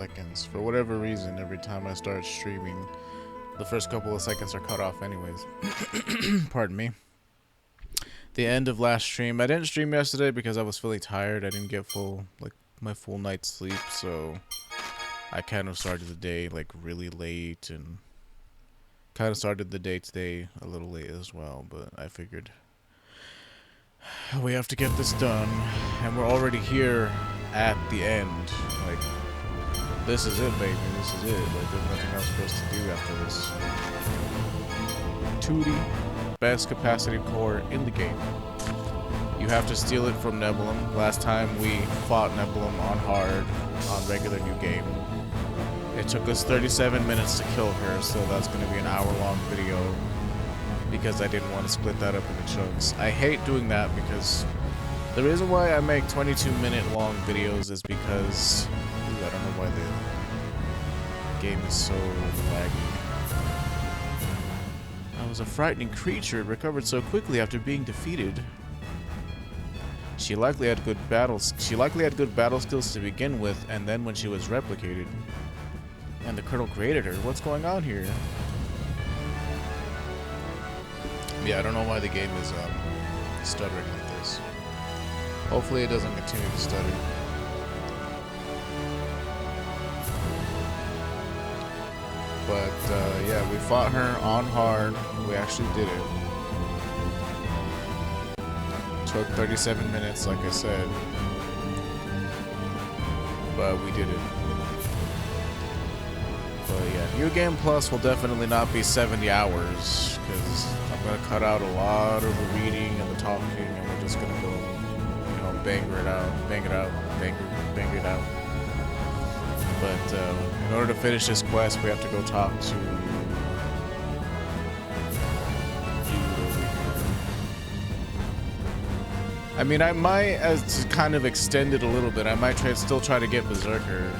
seconds. For whatever reason, every time I start streaming, the first couple of seconds are cut off anyways. Pardon me. The end of last stream. I didn't stream yesterday because I was feeling tired. I didn't get my full night's sleep, so I kind of started the day like really late and kind of started the day today a little late as well, but I figured we have to get this done, and we're already here at the end. Like, this is it, baby. This is it. Like, there's nothing else for us to do after this. 2D, best capacity core in the game. You have to steal it from Nebulum. Last time we fought Nebulum on hard, on regular new game. It took us 37 minutes to kill her, so that's going to be an hour-long video because I didn't want to split that up into chunks. I hate doing that because the reason why I make 22-minute long videos is because I don't know why the game is so laggy. I was a frightening creature. It recovered so quickly after being defeated. She likely had good battle skills to begin with, and then when she was replicated. And the Colonel created her. What's going on here? Yeah, I don't know why the game is stuttering like this. Hopefully it doesn't continue to stutter. But yeah, we fought her on hard. We actually did it. Took 37 minutes, like I said. But we did it. But yeah, New Game Plus will definitely not be 70 hours, because I'm going to cut out a lot of the reading and the talking, and we're just going to go, you know, bang it out, bang it out. But in order to finish this quest, we have to go talk to I mean, I might, as to kind of extend it a little bit, I might still try to get Berserker.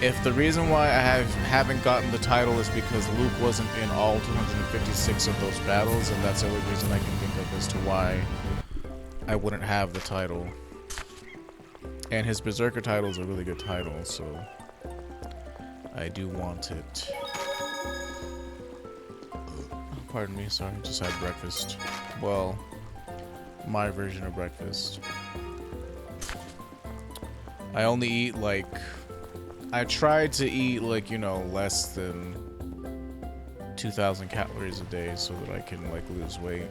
If the reason why I haven't gotten the title is because Luke wasn't in all 256 of those battles, and that's the only reason I can think of as to why I wouldn't have the title. And his Berserker title is a really good title, so I do want it. Pardon me, sorry, just had breakfast. Well, my version of breakfast. I only eat like, I tried to eat like, you know, less than 2,000 calories a day so that I can like lose weight.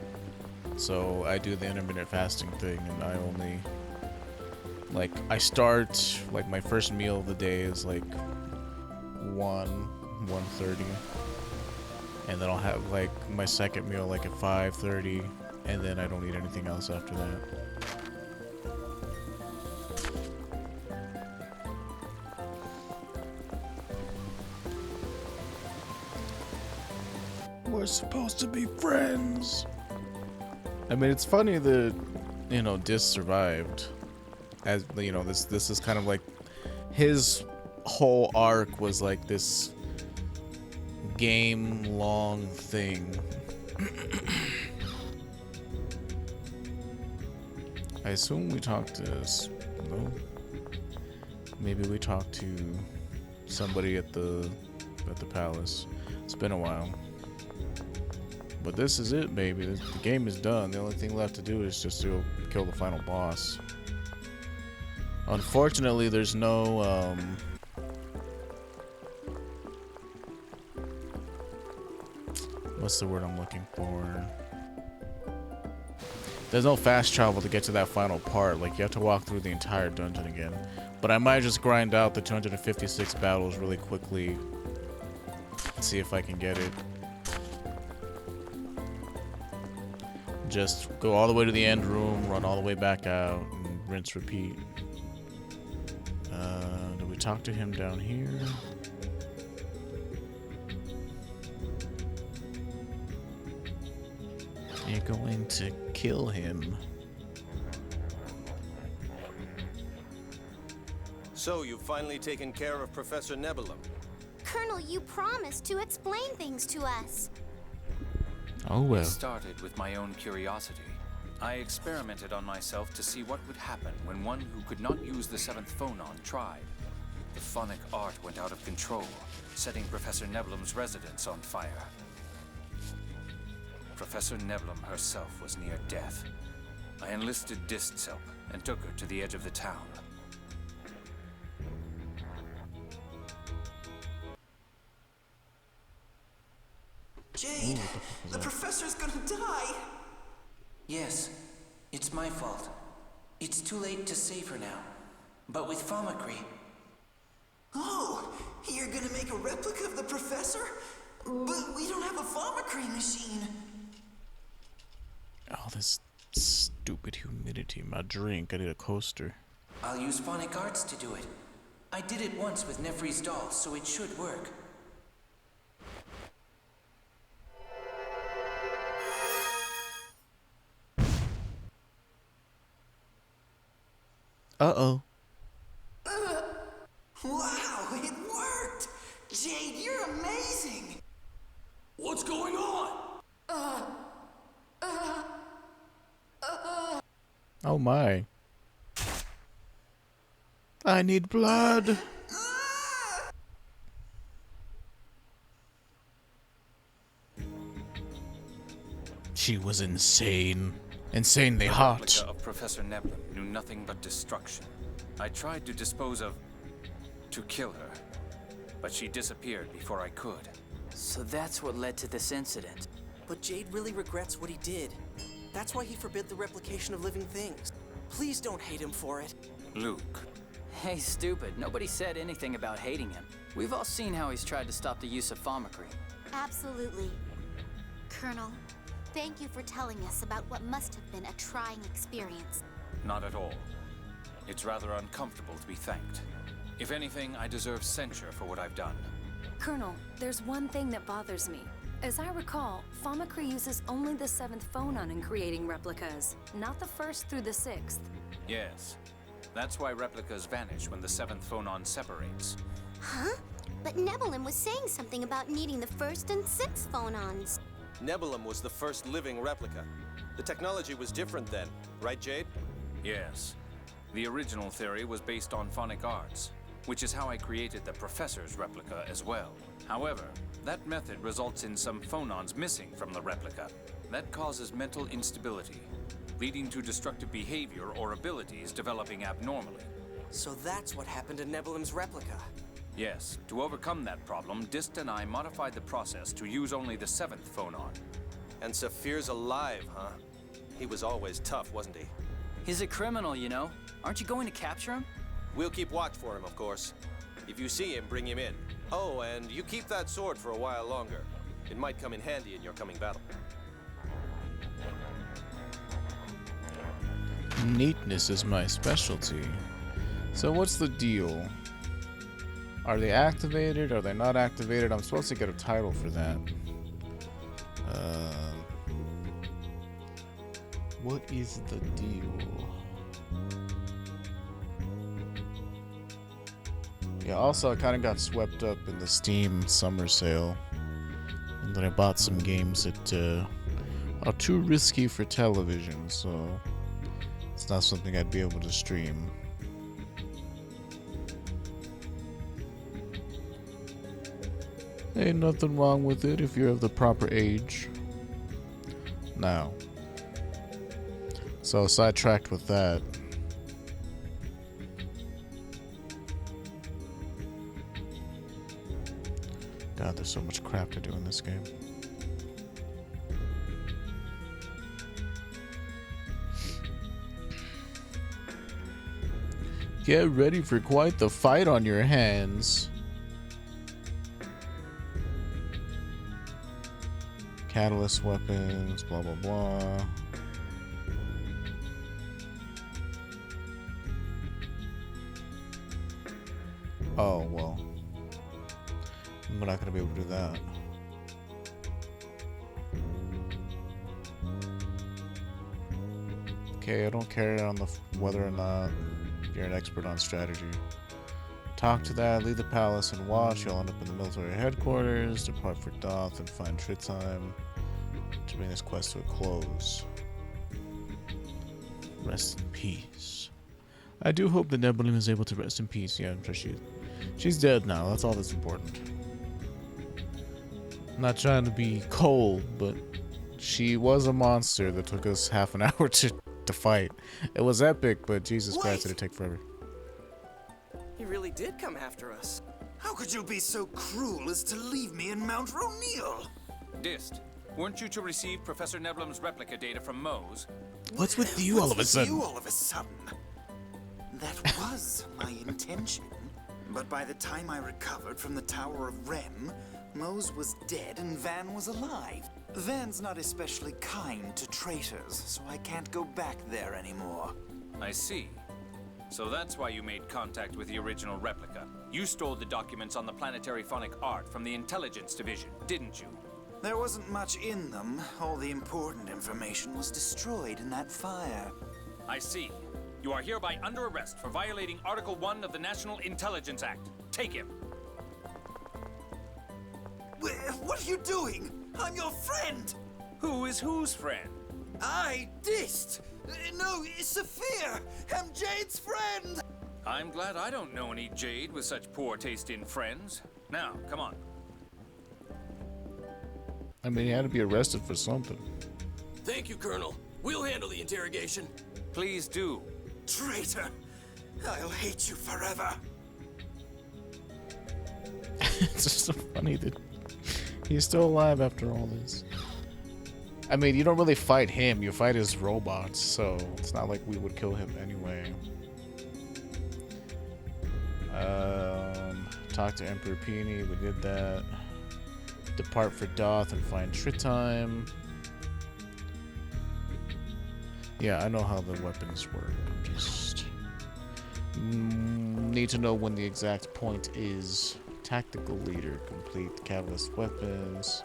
So I do the intermittent fasting thing, and I only, like, I start, like, my first meal of the day is like 1:30, and then I'll have like my second meal like at 5:30, and then I don't eat anything else after that. We're supposed to be friends. I mean, it's funny that, you know, Dis survived. As you know, this is kind of like his whole arc was like this game-long thing. I assume we talked to no? Maybe we talked to somebody at the palace. It's been a while. But this is it, baby. The game is done. The only thing left to do is just to kill the final boss. Unfortunately, there's no what's the word I'm looking for? There's no fast travel to get to that final part. Like, you have to walk through the entire dungeon again. But I might just grind out the 256 battles really quickly. See if I can get it. Just go all the way to the end room, run all the way back out, and rinse, repeat. Do we talk to him down here? You're going to kill him. So, you've finally taken care of Professor Nebulum. Colonel, you promised to explain things to us. Oh well. It started with my own curiosity. I experimented on myself to see what would happen when one who could not use the seventh phonon tried. the phonic art went out of control, setting Professor Nebulum's residence on fire. Professor Nebulum herself was near death. I enlisted Dist's help and took her to the edge of the town. Jade, the professor's gonna die! Yes, it's my fault. It's too late to save her now. But with Famacry... Oh, you're gonna make a replica of the professor? But we don't have a Famacry machine. Oh, this stupid humidity in my drink. I need a coaster. I'll use phonic arts to do it. I did it once with Nefri's doll, so it should work. Uh-oh. Wow, it worked! Jade, you're amazing! What's going on? Oh my. I need blood. She was insane. Insanely The hot. replica of Professor Nebulum knew nothing but destruction. I tried to to kill her, but she disappeared before I could. So that's what led to this incident. But Jade really regrets what he did. That's why he forbid the replication of living things. Please don't hate him for it. Luke, Hey, stupid. Nobody said anything about hating him. We've all seen how he's tried to stop the use of Famacry. Absolutely. Colonel, thank you for telling us about what must have been a trying experience. not at all. It's rather uncomfortable to be thanked. If anything, I deserve censure for what I've done. Colonel, there's one thing that bothers me. As I recall, Famacry uses only the 7th phonon in creating replicas, not the 1st through the 6th. Yes. That's why replicas vanish when the 7th phonon separates. Huh? But Nebulum was saying something about needing the 1st and 6th phonons. Nebulum was the first living replica. The technology was different then, right, Jade? Yes. The original theory was based on phonic arts, which is how I created the Professor's replica as well. However, that method results in some phonons missing from the replica. That causes mental instability, leading to destructive behavior or abilities developing abnormally. So that's what happened to Nebulum's replica. Yes, to overcome that problem, Dist and I modified the process to use only the 7th phonon. And Saphir's alive, huh? He was always tough, wasn't he? He's a criminal, you know. Aren't you going to capture him? We'll keep watch for him, of course. If you see him, bring him in. Oh, and you keep that sword for a while longer. It might come in handy in your coming battle. Neatness is my specialty. So what's the deal? Are they activated? Are they not activated? I'm supposed to get a title for that. What is the deal? Yeah, also I kind of got swept up in the Steam summer sale. And then I bought some games that are too risky for television, so it's not something I'd be able to stream. Ain't nothing wrong with it if you're of the proper age. Now. So sidetracked with that. God, there's so much crap to do in this game. Get ready for quite the fight on your hands. Catalyst weapons, blah blah blah. Oh, well. We're not gonna be able to do that. Okay, I don't care on whether or not you're an expert on strategy. Talk to that, leave the palace and watch. You'll end up in the military headquarters, depart for Doth, and find Tritzheim to bring this quest to a close. Rest in peace. I do hope that Nebulum is able to rest in peace. Yeah, I'm sure She's dead now. That's all that's important. I'm not trying to be cold, but she was a monster that took us half an hour to fight. It was epic, but Jesus Christ, did it take forever. He really did come after us. How could you be so cruel as to leave me in Mount Roneal? Dist, weren't you to receive Professor Neblum's replica data from Mose? What's with you all of a sudden? You all of a sudden? That was my intention. But by the time I recovered from the Tower of Rem, Mose was dead and Van was alive. Van's not especially kind to traitors, so I can't go back there anymore. I see. So that's why you made contact with the original replica. You stole the documents on the planetary phonic art from the intelligence division, didn't you? There wasn't much in them. All the important information was destroyed in that fire. I see. You are hereby under arrest for violating Article 1 of the National Intelligence Act. Take him. What are you doing? I'm your friend! Who is whose friend? I, Dist! No, Saphir! I'm Jade's friend! I'm glad I don't know any Jade with such poor taste in friends. Now, come on. I mean, he had to be arrested for something. Thank you, Colonel. We'll handle the interrogation. Please do. Traitor! I'll hate you forever! It's just so funny that he's still alive after all this. I mean, you don't really fight him, you fight his robots, so it's not like we would kill him anyway. Talk to Emperor Peony, we did that. Depart for Doth and find Tritime. Yeah, I know how the weapons work. Just need to know when the exact point is. Tactical leader, complete catalyst weapons.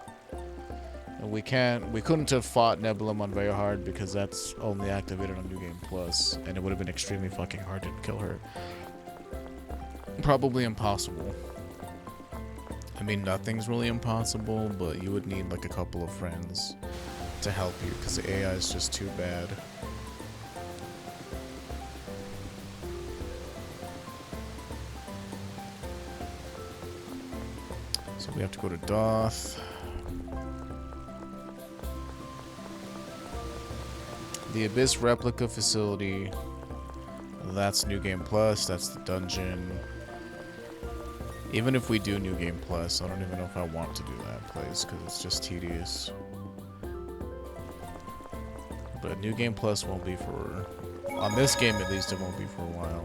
And we couldn't have fought Nebulum on very hard because that's only activated on New Game Plus, and it would have been extremely fucking hard to kill her. Probably impossible. I mean, nothing's really impossible, but you would need like a couple of friends to help you because the AI is just too bad. So we have to go to Doth. The Abyss Replica Facility. That's New Game Plus. That's the dungeon. Even if we do New Game Plus, I don't even know if I want to do that place because it's just tedious. But New Game Plus won't be for... On this game at least, it won't be for a while.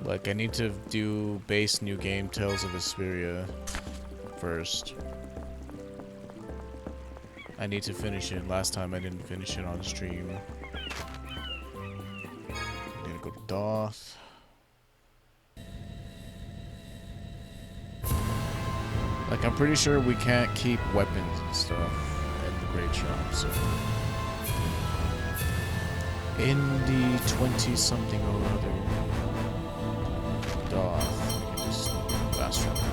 Like, I need to do base New Game Tales of Vesperia first. I need to finish it. Last time I didn't finish it on stream. I need to go to Doth. Like, I'm pretty sure we can't keep weapons and stuff in the Great Shop, so... In the 20-something or other... Doth, we can just fast travel.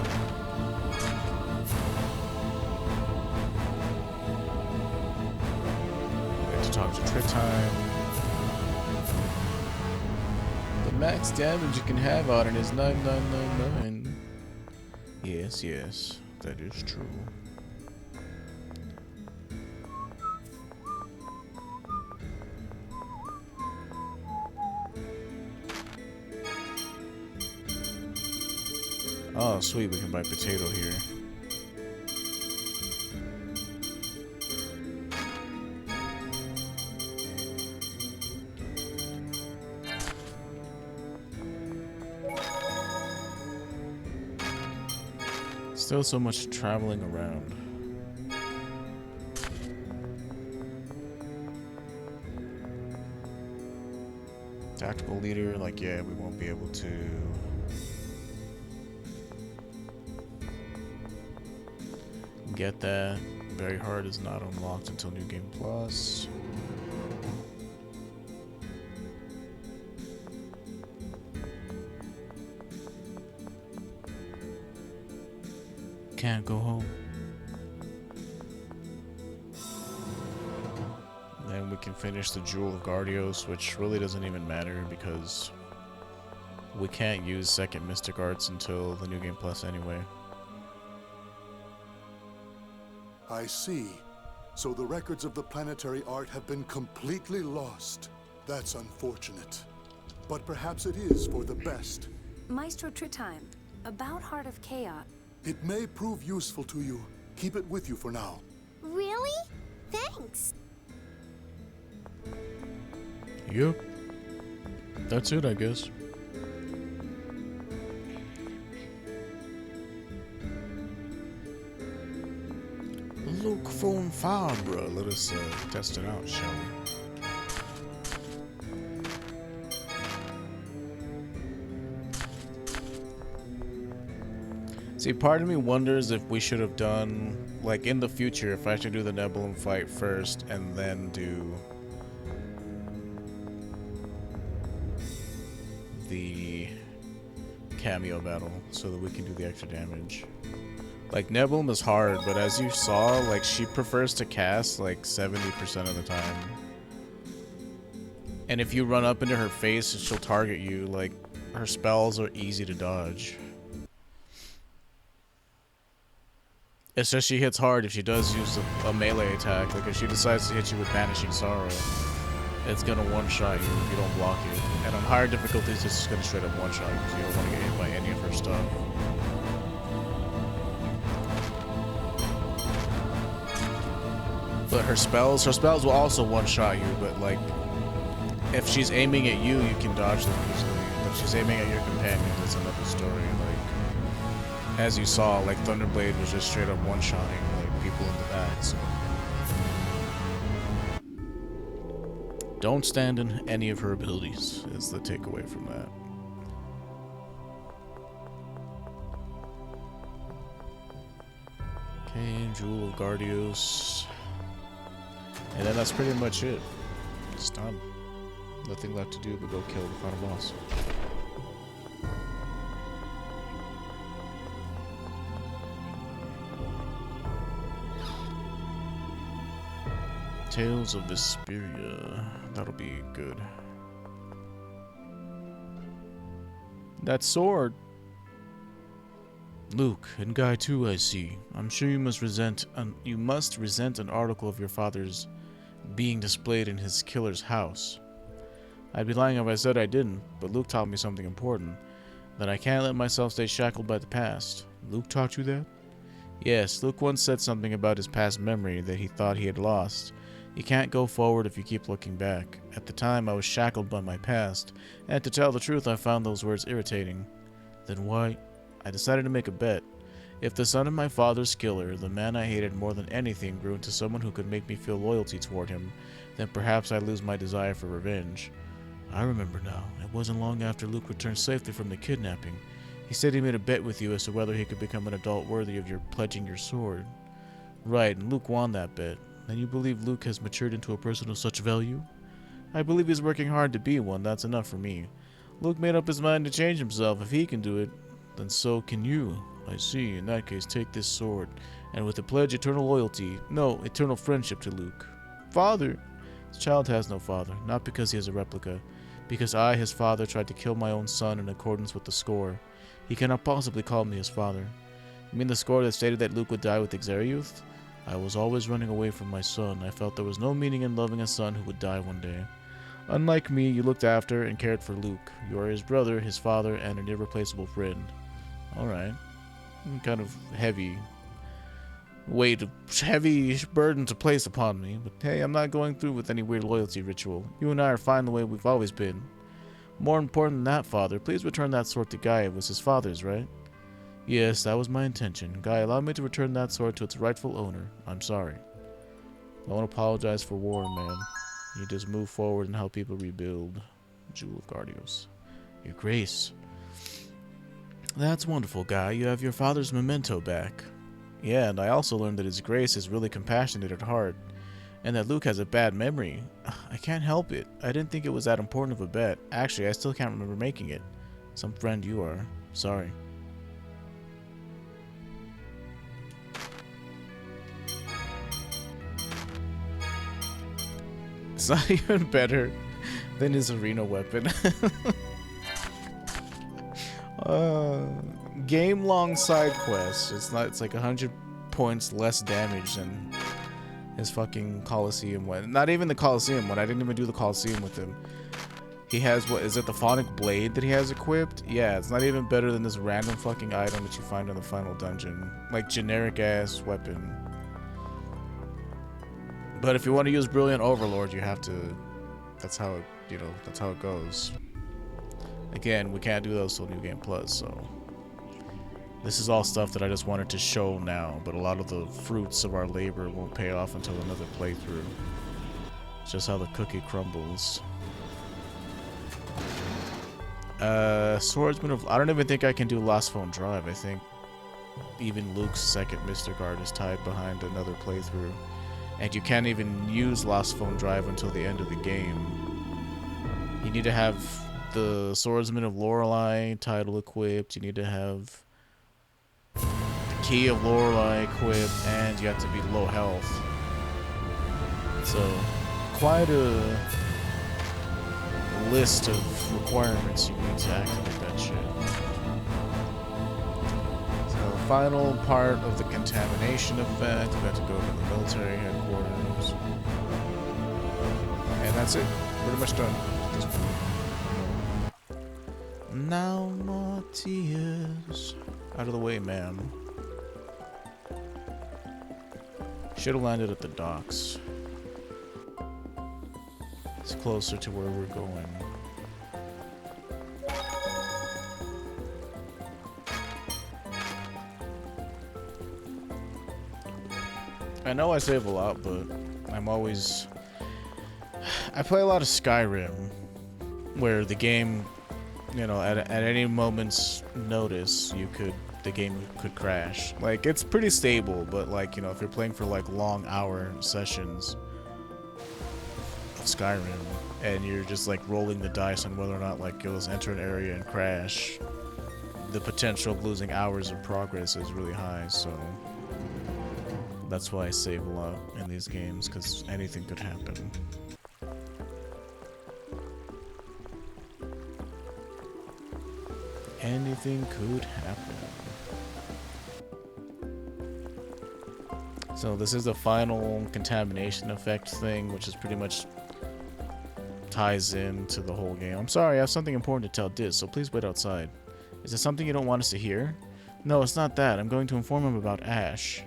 We have to talk to Tritime. The max damage you can have on it is 9999. Yes, yes, that is true. Oh, sweet, we can buy potato here. Still so much traveling around. Tactical leader, like, yeah, we won't be able to. Get that. Very hard is not unlocked until New Game Plus. Can't go home. Then we can finish the Jewel of Gardios, which really doesn't even matter because we can't use second Mystic Arts until the New Game Plus anyway. I see. So the records of the planetary art have been completely lost. That's unfortunate. But perhaps it is for the best. Maestro Tritime, about Heart of Chaos. It may prove useful to you. Keep it with you for now. Really? Thanks. Yep. That's it, I guess. Luke von Fabre. Let us test it out, shall we? See, part of me wonders if we should have done, like, in the future, if I should do the Nebulum fight first and then do the cameo battle so that we can do the extra damage. Like, Nebulum is hard, but as you saw, like, she prefers to cast, like, 70% of the time. And if you run up into her face, she'll target you. Like, her spells are easy to dodge. It's just she hits hard if she does use a melee attack. Like, if she decides to hit you with Banishing Sorrow, it's gonna one-shot you if you don't block it. And on higher difficulties, it's just gonna straight up one-shot you because you don't want to get hit by any of her stuff. But her spells will also one-shot you, but like, if she's aiming at you, you can dodge them easily. If she's aiming at your companion, that's another story. Like, as you saw, like, Thunderblade was just straight up one-shotting, like, people in the back, so. Don't stand in any of her abilities, is the takeaway from that. Okay, Jewel of Gardios. And then that's pretty much it. It's done. Nothing left to do but go kill the final boss. Tales of Vesperia. That'll be good. That sword! Luke, and Guy too, I see. I'm sure you must resent an article of your father's being displayed in his killer's house. I'd be lying if I said I didn't, but Luke taught me something important. That I can't let myself stay shackled by the past. Luke taught you that? Yes, Luke once said something about his past memory that he thought he had lost. You can't go forward if you keep looking back. At the time, I was shackled by my past, and to tell the truth, I found those words irritating. Then why? I decided to make a bet. If the son of my father's killer, the man I hated more than anything, grew into someone who could make me feel loyalty toward him, then perhaps I'd lose my desire for revenge. I remember now. It wasn't long after Luke returned safely from the kidnapping. He said he made a bet with you as to whether he could become an adult worthy of your pledging your sword. Right, and Luke won that bet. Then you believe Luke has matured into a person of such value? I believe he's working hard to be one. That's enough for me. Luke made up his mind to change himself. If he can do it, then so can you. I see. In that case, take this sword, and with it pledge eternal loyalty, no, eternal friendship to Luke. Father! This child has no father, not because he is a replica. Because I, his father, tried to kill my own son in accordance with the score. He cannot possibly call me his father. You mean the score that stated that Luke would die with Xeriuth? I was always running away from my son. I felt there was no meaning in loving a son who would die one day. Unlike me, you looked after and cared for Luke. You are his brother, his father, and an irreplaceable friend. Alright. Kind of heavy burden to place upon me. But hey, I'm not going through with any weird loyalty ritual. You and I are fine the way we've always been. More important than that, Father, please return that sword to Guy. It was his father's, right? Yes, that was my intention. Guy, allow me to return that sword to its rightful owner. I'm sorry. I won't apologize for war, man. You just move forward and help people rebuild. Jewel of Gardios. Your Grace. That's wonderful, Guy. You have your father's memento back. Yeah, and I also learned that His Grace is really compassionate at heart, and that Luke has a bad memory. I can't help it. I didn't think it was that important of a bet. Actually, I still can't remember making it. Some friend you are. Sorry. It's not even better than his arena weapon. Game-long side quest. It's like 100 points less damage than his fucking Coliseum one. Not even the Coliseum one. I didn't even do the Coliseum with him. He has, what is it, the Phonic Blade that he has equipped? Yeah, it's not even better than this random fucking item that you find in the final dungeon. Like, generic-ass weapon. But if you want to use Brilliant Overlord, you have to... That's how it, you know, that's how it goes. Again, we can't do those till New Game Plus, so... This is all stuff that I just wanted to show now, but a lot of the fruits of our labor won't pay off until another playthrough. It's just how the cookie crumbles. Swordsman of... I don't even think I can do Lost Phone Drive. I think even Luke's second Mr. Guard is tied behind another playthrough. And you can't even use Lost Phone Drive until the end of the game. You need to have the Swordsman of Lorelei title equipped. You need to have the Key of Lorelei equipped, and you have to be low health. So, quite a list of requirements you need to activate that shit. So, the final part of the contamination effect, we have to go to the military headquarters. And that's it. Pretty much done at this point. Now more tears. Out of the way, man. Should have landed at the docks. It's closer to where we're going. I know I save a lot, but I'm always... I play a lot of Skyrim, where the game, you know, at any moment's notice, the game could crash. Like, it's pretty stable, but like, you know, if you're playing for like long hour sessions of Skyrim, and you're just like rolling the dice on whether or not like you'll just enter an area and crash, the potential of losing hours of progress is really high, so that's why I save a lot in these games, because anything could happen. Anything could happen. So this is the final contamination effect thing, which is pretty much ties into the whole game. I'm sorry, I have something important to tell Diz, so please wait outside. Is it something you don't want us to hear? No, it's not that. I'm going to inform him about Ash.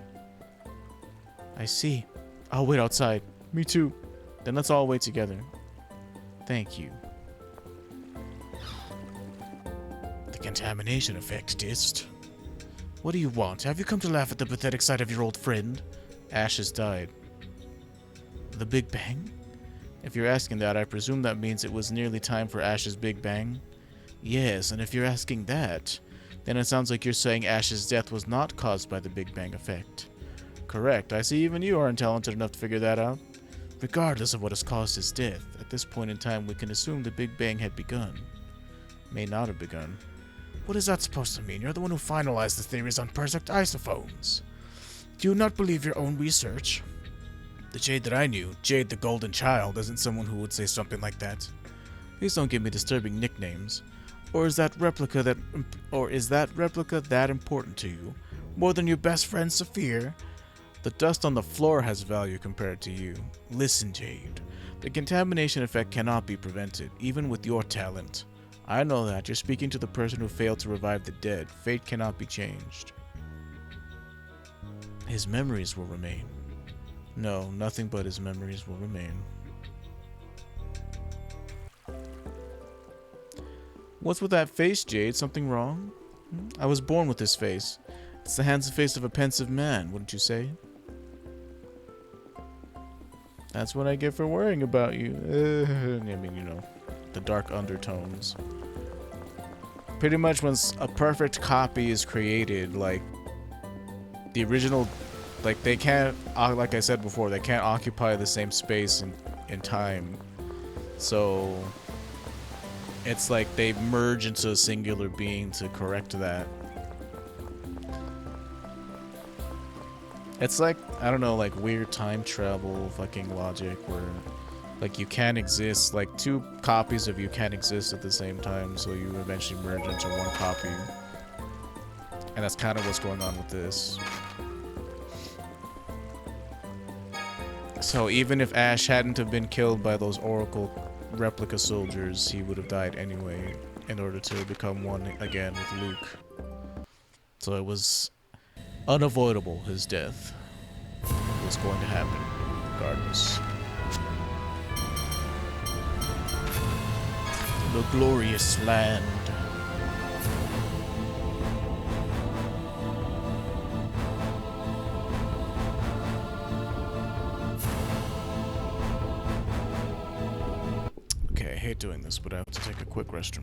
I see. I'll wait outside. Me too. Then let's all wait together. Thank you. The contamination effect, Dist. What do you want? Have you come to laugh at the pathetic sight of your old friend? Ash has died. The Big Bang? If you're asking that, I presume that means it was nearly time for Ash's Big Bang? Yes, and if you're asking that, then it sounds like you're saying Ash's death was not caused by the Big Bang effect. Correct. I see even you aren't talented enough to figure that out. Regardless of what has caused his death, at this point in time we can assume the Big Bang had begun. May not have begun. What is that supposed to mean? You're the one who finalized the theories on perfect isophones. Do you not believe your own research? The Jade that I knew, Jade the Golden Child, isn't someone who would say something like that. Please don't give me disturbing nicknames. Or is that replica that important to you? More than your best friend Saphir? The dust on the floor has value compared to you. Listen, Jade. The contamination effect cannot be prevented, even with your talent. I know that. You're speaking to the person who failed to revive the dead. Fate cannot be changed. His memories will remain. No, nothing but his memories will remain. What's with that face, Jade? Something wrong? I was born with this face. It's the handsome face of a pensive man, wouldn't you say? That's what I get for worrying about you. I mean, you know, the dark undertones. Pretty much when a perfect copy is created, like, the original, like, they can't, like I said before, they can't occupy the same space in time. So, it's like they merge into a singular being to correct that. It's like, I don't know, like weird time travel fucking logic where Like, you can't exist, like, two copies of you can't exist at the same time, so you eventually merge into one copy. And that's kind of what's going on with this. So even if Ash hadn't have been killed by those Oracle replica soldiers, he would have died anyway in order to become one again with Luke. So it was unavoidable, his death. It was going to happen, regardless. The glorious land. Okay, I hate doing this, but I have to take a quick restroom.